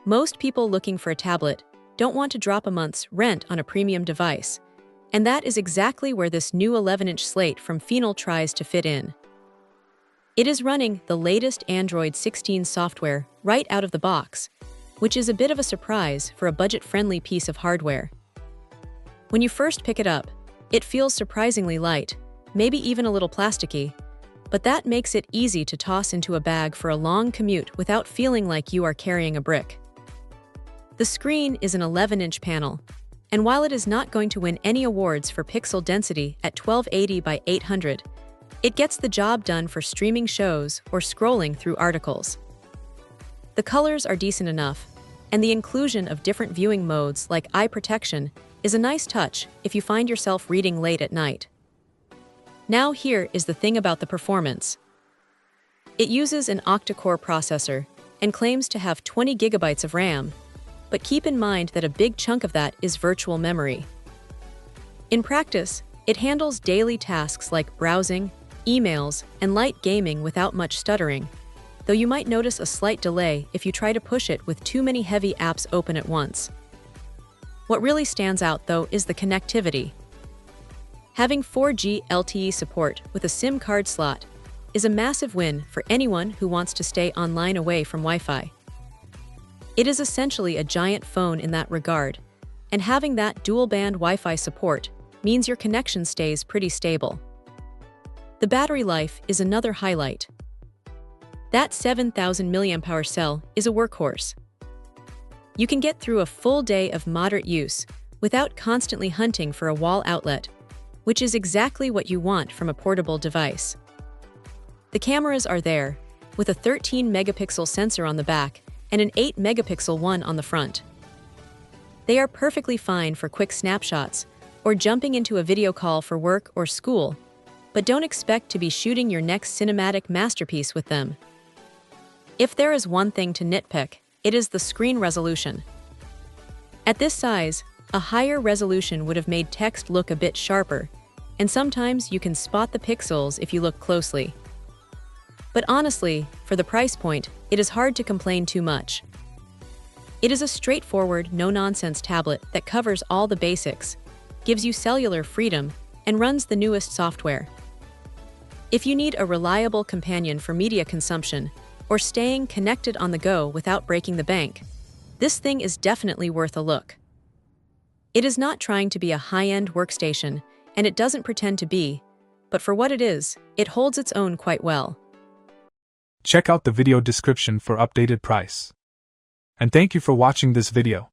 Most people looking for a tablet don't want to drop a month's rent on a premium device, and that is exactly where this new 11-inch slate from FEONAL tries to fit in. It is running the latest Android 16 software right out of the box, which is a bit of a surprise for a budget-friendly piece of hardware. When you first pick it up, it feels surprisingly light, maybe even a little plasticky, but that makes it easy to toss into a bag for a long commute without feeling like you are carrying a brick. The screen is an 11-inch panel, and while it is not going to win any awards for pixel density at 1280 by 800, it gets the job done for streaming shows or scrolling through articles. The colors are decent enough, and the inclusion of different viewing modes like eye protection is a nice touch if you find yourself reading late at night. Now here is the thing about the performance. It uses an octa-core processor and claims to have 20 gigabytes of RAM, but keep in mind that a big chunk of that is virtual memory. In practice, it handles daily tasks like browsing, emails, and light gaming without much stuttering, though you might notice a slight delay if you try to push it with too many heavy apps open at once. What really stands out, though, is the connectivity. Having 4G LTE support with a SIM card slot is a massive win for anyone who wants to stay online away from Wi-Fi. It is essentially a giant phone in that regard, and having that dual-band Wi-Fi support means your connection stays pretty stable. The battery life is another highlight. That 7,000 mAh cell is a workhorse. You can get through a full day of moderate use without constantly hunting for a wall outlet, which is exactly what you want from a portable device. The cameras are there, with a 13-megapixel sensor on the back and an 8-megapixel one on the front. They are perfectly fine for quick snapshots or jumping into a video call for work or school, but don't expect to be shooting your next cinematic masterpiece with them. If there is one thing to nitpick, it is the screen resolution. At this size, a higher resolution would have made text look a bit sharper, and sometimes you can spot the pixels if you look closely. But honestly, for the price point, it is hard to complain too much. It is a straightforward, no-nonsense tablet that covers all the basics, gives you cellular freedom, and runs the newest software. If you need a reliable companion for media consumption or staying connected on the go without breaking the bank, this thing is definitely worth a look. It is not trying to be a high-end workstation, and it doesn't pretend to be, but for what it is, it holds its own quite well. Check out the video description for updated price. And thank you for watching this video.